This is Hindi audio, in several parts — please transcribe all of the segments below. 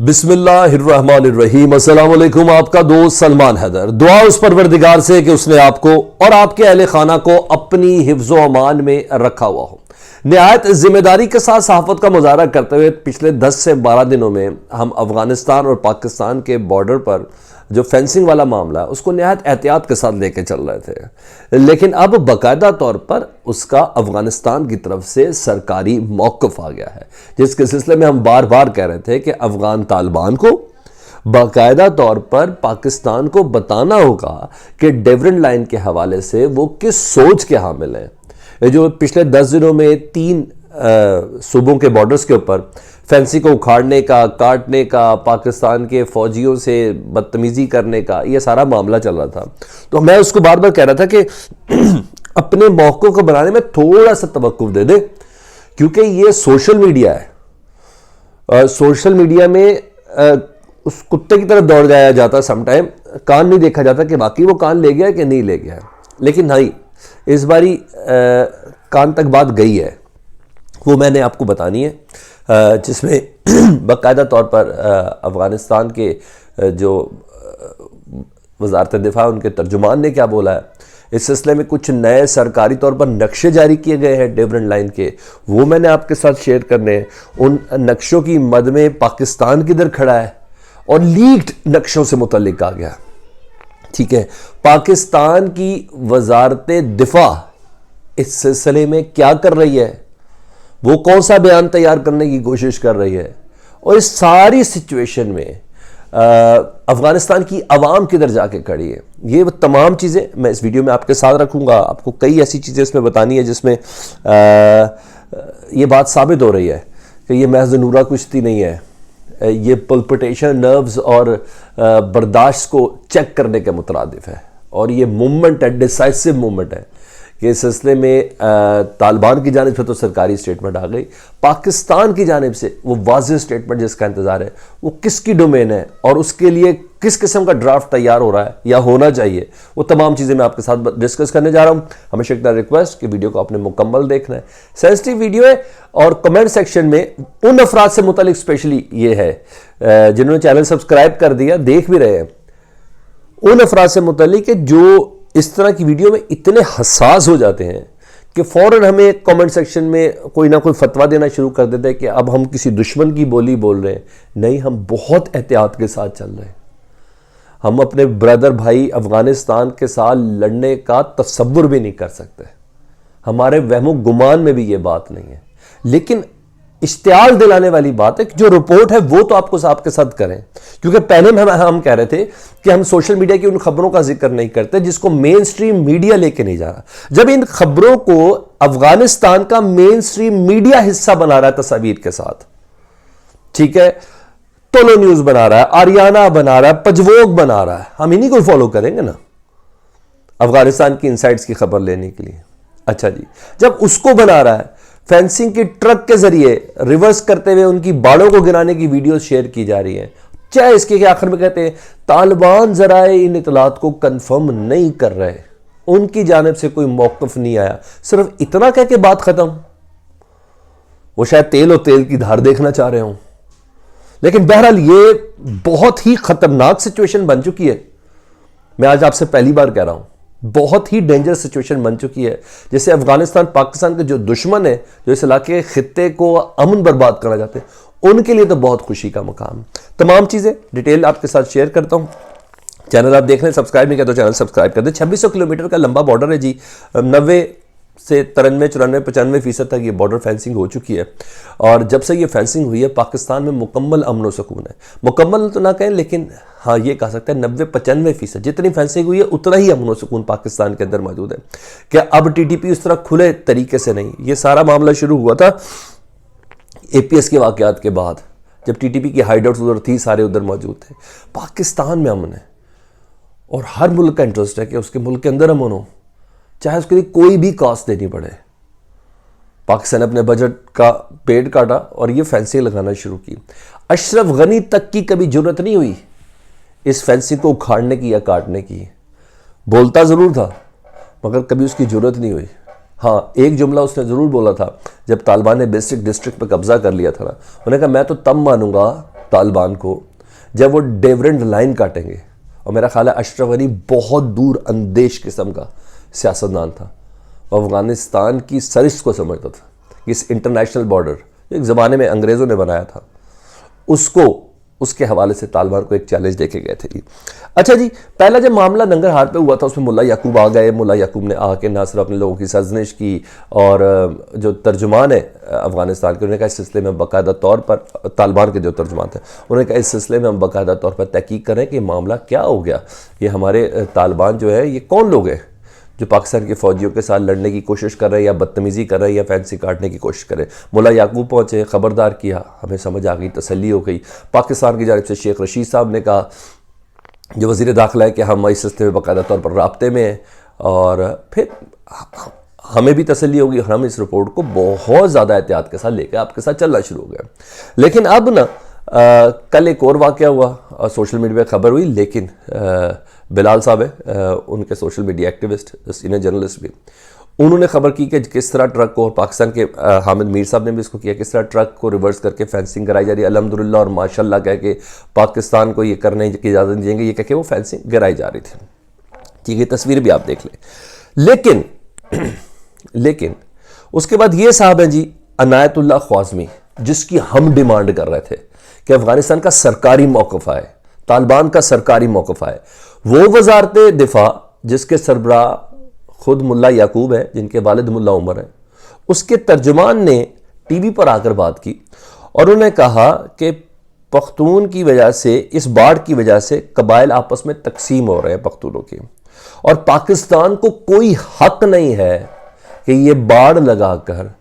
बिस्मिल्लाहिर्रहमानिर्रहीम। अस्सलाम वालेकुम। आपका दोस्त सलमान हैदर। दुआ उस परवरदिगार से कि उसने आपको और आपके अहले खाना को अपनी हिफ्ज़ो अमान में रखा हुआ हो। निहायत जिम्मेदारी के साथ सहाफ़त का मुजाहरा करते हुए पिछले 10 से 12 दिनों में हम अफगानिस्तान और पाकिस्तान के बॉर्डर पर जो फेंसिंग वाला मामला है उसको निहायत एहतियात के साथ लेके चल रहे थे, लेकिन अब बाकायदा तौर पर उसका अफगानिस्तान की तरफ से सरकारी मौक़िफ़ आ गया है, जिसके सिलसिले में हम बार बार कह रहे थे कि अफगान तालिबान को बाकायदा तौर पर पाकिस्तान को बताना होगा कि डिफरेंट लाइन के हवाले से वो किस सोच के हामिल हैं। ये जो पिछले 10 दिनों में 3 सूबों के बॉर्डर्स के ऊपर फेंसिंग को उखाड़ने का, काटने का, पाकिस्तान के फौजियों से बदतमीजी करने का ये सारा मामला चल रहा था, तो मैं उसको बार बार कह रहा था कि अपने मौक़ों को बनाने में थोड़ा सा तवक्कुफ दे दे, क्योंकि ये सोशल मीडिया है। सोशल मीडिया में उस कुत्ते की तरफ दौड़ जाया जाता, समटाइम कान नहीं देखा जाता कि बाकी वो कान ले गया कि नहीं ले गया। लेकिन हाँ, इस बारी कान तक बात गई है, वो मैंने आपको बतानी है, जिसमें बाकायदा तौर पर अफ़गानिस्तान के जो वज़ारत दिफ़ा उनके तर्जुमान ने क्या बोला है, इस सिलसिले में कुछ नए सरकारी तौर पर नक्शे जारी किए गए हैं डिफरेंट लाइन के, वो मैंने आपके साथ शेयर करने हैं। उन नक्शों की मद में पाकिस्तान किधर खड़ा है और लीक्ड नक्शों से मुतल्लिक आ गया। ठीक है, पाकिस्तान की वज़ारत दिफ़ा इस सिलसिले में क्या कर रही है, वो कौन सा बयान तैयार करने की कोशिश कर रही है, और इस सारी सिचुएशन में अफगानिस्तान की आवाम किधर जाके खड़ी है, ये वो तमाम चीज़ें मैं इस वीडियो में आपके साथ रखूँगा। आपको कई ऐसी चीज़ें इसमें बतानी है जिसमें ये बात साबित हो रही है कि ये महज नूरा कुश्ती नहीं है, ये पल्पिटेशन, नर्व्स और बर्दाश्त को चेक करने के मुतरादिफ है, और ये मूवमेंट है, डिसाइसिव मूवमेंट है कि इस सिलसिले में तालिबान की जानिब से तो सरकारी स्टेटमेंट आ गई, पाकिस्तान की जानिब से वो वाज़ेह स्टेटमेंट जिसका इंतज़ार है वो किसकी डोमेन है और उसके लिए किस किस्म का ड्राफ्ट तैयार हो रहा है या होना चाहिए, वो तमाम चीज़ें मैं आपके साथ डिस्कस करने जा रहा हूँ। हमेशा एक रिक्वेस्ट कि वीडियो को आपने मुकम्मल देखना है, सेंसिटिव वीडियो है, और कमेंट सेक्शन में उन अफराद से मुतल्लिक स्पेशली ये है जिन्होंने चैनल सब्सक्राइब कर दिया, देख भी रहे हैं, उन अफराद से मुतल्लिक जो इस तरह की वीडियो में इतने हसास हो जाते हैं कि फ़ौरन हमें कमेंट सेक्शन में कोई ना कोई फतवा देना शुरू कर देते हैं कि अब हम किसी दुश्मन की बोली बोल रहे हैं। नहीं, हम बहुत एहतियात के साथ चल रहे हैं। हम अपने ब्रदर भाई अफ़गानिस्तान के साथ लड़ने का तसव्वुर भी नहीं कर सकते, हमारे वहमो गुमान में भी ये बात नहीं है। लेकिन इश्तियाल दिलाने वाली बात है कि जो रिपोर्ट है वो तो आपको आपके साथ करें, क्योंकि पहले हम कह रहे थे कि हम सोशल मीडिया की उन खबरों का जिक्र नहीं करते जिसको मेन स्ट्रीम मीडिया लेके नहीं जा रहा। जब इन खबरों को अफगानिस्तान का मेन स्ट्रीम मीडिया हिस्सा बना रहा है तस्वीर के साथ, ठीक है, टोलो न्यूज बना रहा है, आरियाना बना रहा है, पजवोग बना रहा है, हम इन्हीं को फॉलो करेंगे ना अफगानिस्तान की इनसाइट्स की खबर लेने के लिए। अच्छा जी, जब उसको बना रहा है, फेंसिंग की ट्रक के जरिए रिवर्स करते हुए उनकी बाड़ों को गिराने की वीडियो शेयर की जा रही है, चाहे इसके आखिर में कहते हैं तालिबान जराए इन इतलात को कंफर्म नहीं कर रहे, उनकी जानिब से कोई मौक़िफ़ नहीं आया, सिर्फ इतना कह के बात खत्म। वो शायद तेल और तेल की धार देखना चाह रहे हों, लेकिन बहरहाल ये बहुत ही खतरनाक सिचुएशन बन चुकी है। मैं आज आपसे पहली बार कह रहा हूं, बहुत ही डेंजरस सिचुएशन बन चुकी है। जैसे अफगानिस्तान पाकिस्तान के जो दुश्मन है, जो इस इलाके के खित्ते को अमन बर्बाद करना चाहते हैं, उनके लिए तो बहुत खुशी का मुकाम। तमाम चीज़ें डिटेल आपके साथ शेयर करता हूँ। चैनल आप देख लें, सब्सक्राइब नहीं किया तो चैनल सब्सक्राइब कर दें। 2600 किलोमीटर का लंबा बॉर्डर है जी, 90 से 93, 94, 95% तक ये बॉर्डर फेंसिंग हो चुकी है, और जब से ये फेंसिंग हुई है पाकिस्तान में मुकम्मल अमन और सुकून है। मुकम्मल तो ना कहें, लेकिन हाँ ये कह सकते हैं 90-95% जितनी फेंसिंग हुई है उतना ही अमन और सुकून पाकिस्तान के अंदर मौजूद है। क्या अब टीटीपी उस तरह खुले तरीके से नहीं, ये सारा मामला शुरू हुआ था APS के वाक़यात के बाद, जब टीटीपी की हाइडआउट्स उधर थी, सारे उधर मौजूद थे। पाकिस्तान में अमन है, और हर मुल्क का इंटरेस्ट है कि उसके मुल्क के अंदर अमन हो, चाहे उसके लिए कोई भी कॉस्ट देनी पड़े। पाकिस्तान ने अपने बजट का पेड़ काटा और ये फेंसिंग लगाना शुरू की। अशरफ गनी तक की कभी जरूरत नहीं हुई इस फेंसिंग को उखाड़ने की या काटने की, बोलता ज़रूर था मगर कभी उसकी जरूरत नहीं हुई। हाँ, एक जुमला उसने ज़रूर बोला था जब तालिबान ने बेसिक डिस्ट्रिक्ट पर कब्जा कर लिया था ना, उन्होंने कहा मैं तो तब मानूंगा तालिबान को जब वो डेवरेंट लाइन काटेंगे। और मेरा ख्याल है अशरफ गनी बहुत दूर अंदेश किस्म का सियासतदान था, और अफ़गानिस्तान की सरिश्त को समझता था। इस इंटरनेशनल बॉर्डर एक ज़माने में अंग्रेज़ों ने बनाया था, उसको उसके हवाले से तालिबान को एक चैलेंज देके गए थे जी। अच्छा जी, पहला जब मामला नंगरहार पे हुआ था उसमें मुल्ला याकूब आ गए। मुल्ला याकूब ने आके ना सिर्फ अपने लोगों की सरजनिश की, और जो तर्जुमान है अफ़गानिस्तान के, उन्होंने कहा इस सिलसिले में बाकायदा तौर पर, तालिबान के जो तर्जुमान थे उन्होंने कहा इस सिलसिले में हम बाकायदा तौर पर तहकीक करें कि मामला क्या हो गया, ये हमारे तालिबान जो है ये कौन लोग हैं जो पाकिस्तान के फ़ौजियों के साथ लड़ने की कोशिश कर रहे हैं या बदतमीज़ी कर रहे हैं या फैंसी काटने की कोशिश कर रहे हैं। मुल्ला याकूब पहुँचे, ख़बरदार किया, हमें समझ आ गई, तसल्ली हो गई। पाकिस्तान की जानिब से शेख रशीद साहब ने कहा, जो वज़ीर दाखिला है, कि हम इस सिलसिले में बाकायदा तौर पर राब्ते में हैं, और फिर हमें भी तसल्ली होगी, हम इस रिपोर्ट को बहुत ज़्यादा एहतियात के साथ लेकर आपके साथ चलना शुरू हो गया। लेकिन अब ना कल एक और वाक़या हुआ और सोशल मीडिया पर खबर हुई, लेकिन बिलाल साहब है उनके social media activist, senior journalist भी, उन्होंने खबर की कि किस तरह ट्रक को, और पाकिस्तान के हामिद मीर साहब ने भी इसको किया, किस तरह ट्रक को रिवर्स करके फेंसिंग कराई जा रही है। अल्हम्दुलिल्लाह और माशाल्लाह कह के पाकिस्तान को ये करने की इजाज़त नहीं देंगे, ये कह के वो फेंसिंग गिराई जा रही थी। ठीक है, तस्वीर भी आप देख लें। लेकिन उसके बाद ये साहब हैं जी अनायतुल्लाह ख्वाज़मी, जिसकी हम डिमांड कर रहे थे कि अफगानिस्तान का सरकारी मौक़िफ़ आए, तालिबान का सरकारी मौक़िफ़ आए। वो वज़ारत दिफा जिसके सरबराह खुद मुल्ला याकूब है, जिनके वालिद मुल्ला उमर है, उसके तर्जुमान ने टीवी पर आकर बात की और उन्होंने कहा कि पख्तून की वजह से, इस बाढ़ की वजह से कबाइल आपस में तकसीम हो रहे हैं पख्तूनों की, और पाकिस्तान को कोई हक नहीं है कि ये बाढ़ लगाकर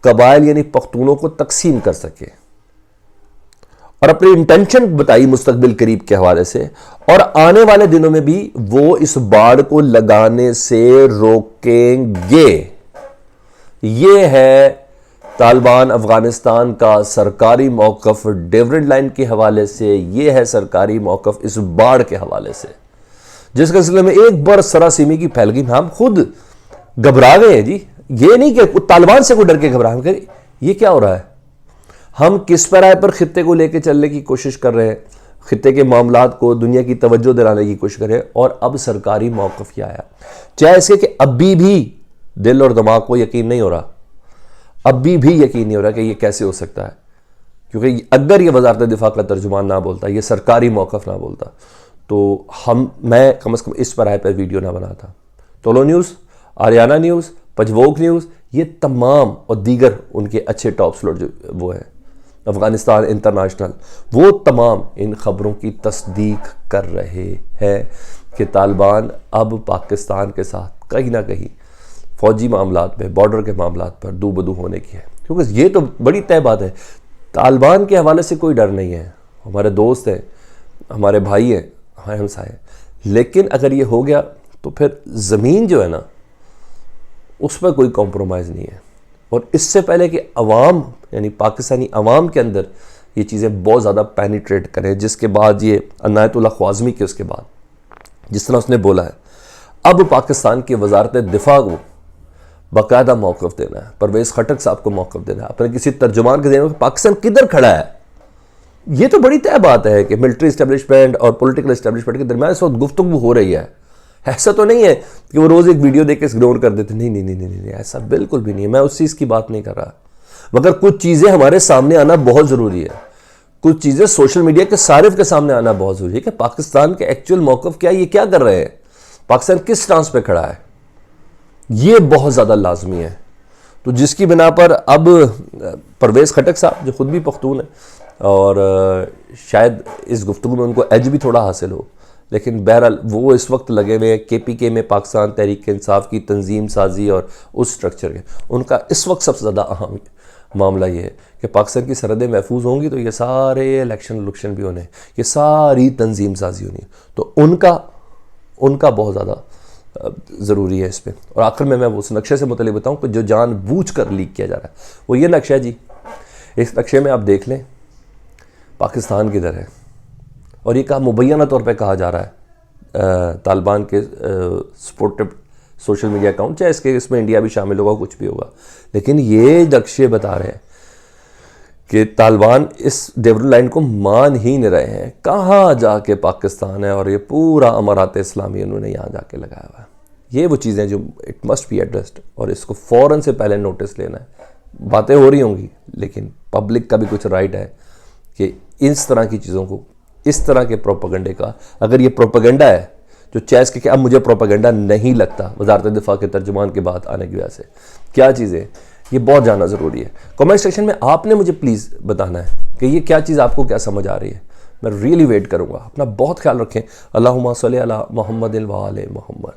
कबाइल यानी पख्तूनों को तकसीम कर सके। और अपनी इंटेंशन बताई मुस्तकबिल करीब के हवाले से, और आने वाले दिनों में भी वो इस बाढ़ को लगाने से रोकेंगे। ये है तालिबान अफगानिस्तान का सरकारी मौक़िफ़ डेवरेंट लाइन के हवाले से, ये है सरकारी मौक़िफ़ इस बाढ़ के हवाले से, जिसके सिलसिले में एक बार सरासिमी की फैल गई। हम खुद घबरा गए हैं जी, ये नहीं कि तालिबान से कोई डर के घबरा गए, ये क्या हो रहा है, हम किस पैराए पर खित्ते को लेकर चलने की कोशिश कर रहे हैं, खित्ते के मामलात को दुनिया की तवज्जो दिलाने की कोशिश कर रहे हैं, और अब सरकारी मौक़िफ़ क्या आया। चाहे इसके कि अभी भी दिल और दिमाग को यकीन नहीं हो रहा, अभी भी यकीन नहीं हो रहा कि ये कैसे हो सकता है, क्योंकि अगर ये वज़ारत दिफा का तर्जुमान ना बोलता, ये सरकारी मौक़िफ़ ना बोलता, तो मैं कम से कम इस पैराए पर वीडियो ना बनाता। तोलो न्यूज़, आरियाना न्यूज़, पजवोक न्यूज़, ये तमाम और दीगर उनके अच्छे टॉप स्लॉट जो वो हैं, अफ़गानिस्तान इंटरनेशनल, वो तमाम इन ख़बरों की तस्दीक कर रहे हैं कि तालिबान अब पाकिस्तान के साथ कहीं ना कहीं फ़ौजी मामलात में, बॉर्डर के मामलात पर दू बदू होने की है। क्योंकि ये तो बड़ी तय बात है, तालिबान के हवाले से कोई डर नहीं है, हमारे दोस्त हैं, हमारे भाई हैं, हमारे हमसाए हैं। लेकिन अगर ये हो गया तो फिर ज़मीन जो है ना, उस पर कोई कॉम्प्रोमाइज़ नहीं है। और इससे पहले कि अवाम यानी पाकिस्तानी अवाम के अंदर ये चीज़ें बहुत ज़्यादा पेनिट्रेट करें, जिसके बाद ये अनायतुल्लाह ख्वाज़मी के उसके बाद जिस तरह उसने बोला है, अब पाकिस्तान की वज़ारत दिफा को बाकायदा मौक़िफ़ देना है, परवेज़ खटक साहब को मौक़िफ़ देना है, अपने किसी तर्जुमान के देने में पाकिस्तान किधर खड़ा है। ये तो बड़ी तय बात है कि मिलिट्री इस्टेब्लिशमेंट और पॉलिटिकल इस्टेब्लिशमेंट के दरमियान इस वक्त गुफ्तगू हो रही है। ऐसा तो नहीं है कि वो रोज़ एक वीडियो देख के इग्नोर कर देते, नहीं नहीं नहीं नहीं नहीं, ऐसा बिल्कुल भी नहीं है। मैं उस चीज़ की बात नहीं कर रहा, मगर कुछ चीज़ें हमारे सामने आना बहुत ज़रूरी है, कुछ चीज़ें सोशल मीडिया के सारिफ के सामने आना बहुत ज़रूरी है कि पाकिस्तान के एक्चुअल मौक़िफ़ क्या है, ये क्या कर रहे हैं, पाकिस्तान किस स्टांस पे खड़ा है, ये बहुत ज़्यादा लाजमी है। तो जिसकी बिना पर अब परवेज़ खटक साहब जो ख़ुद भी पख्तून है, और शायद इस गुफ्तगू में उनको एज भी थोड़ा हासिल हो, लेकिन बहरहाल वो इस वक्त लगे हुए KPK में, पाकिस्तान तहरीक इंसाफ की तंजीम साजी और उस स्ट्रक्चर के, उनका इस वक्त सबसे ज़्यादा अहम मामला ये है कि पाकिस्तान की सरहदें महफूज होंगी तो ये सारे इलेक्शन भी होने, ये सारी तंजीम साजी होनी, तो उनका बहुत ज़्यादा ज़रूरी है इस पर। और आखिर में मैं उस नक्शे से मुतल्लिक़ बताऊँ कि जो जानबूझकर लीक किया जा रहा है, वो ये नक्शा है जी। इस नक्शे में आप देख लें पाकिस्तान किधर है, और ये कहा मुबैना तौर पे कहा जा रहा है तालिबान के सपोर्टिव सोशल मीडिया अकाउंट, चाहे इसमें इंडिया भी शामिल होगा, कुछ भी होगा, लेकिन ये नक्शे बता रहे हैं कि तालिबान इस डेवलपमेंट लाइन को मान ही नहीं रहे हैं। कहाँ जाके पाकिस्तान है और ये पूरा अमारात इस्लामी उन्होंने यहाँ जाके लगाया हुआ है। ये वो चीज़ें जो इट मस्ट बी एड्रेस्ड और इसको फ़ौरन से पहले नोटिस लेना है। बातें हो रही होंगी लेकिन पब्लिक का भी कुछ राइट है कि इस तरह की चीज़ों को, इस तरह के प्रोपेगेंडे का, अगर ये प्रोपेगेंडा है जो चैस के, अब मुझे प्रोपेगेंडा नहीं लगता वजारत दिफा के तर्जुमान के बात आने की वजह से, क्या चीज़ें, ये बहुत जानना ज़रूरी है। कमेंट सेक्शन में आपने मुझे प्लीज़ बताना है कि ये क्या चीज़ आपको क्या समझ आ रही है। मैं रियली वेट करूँगा। अपना बहुत ख्याल रखें। अल्लाहुम्मा सल्ली अला मुहम्मदिन व आले मुहम्मद।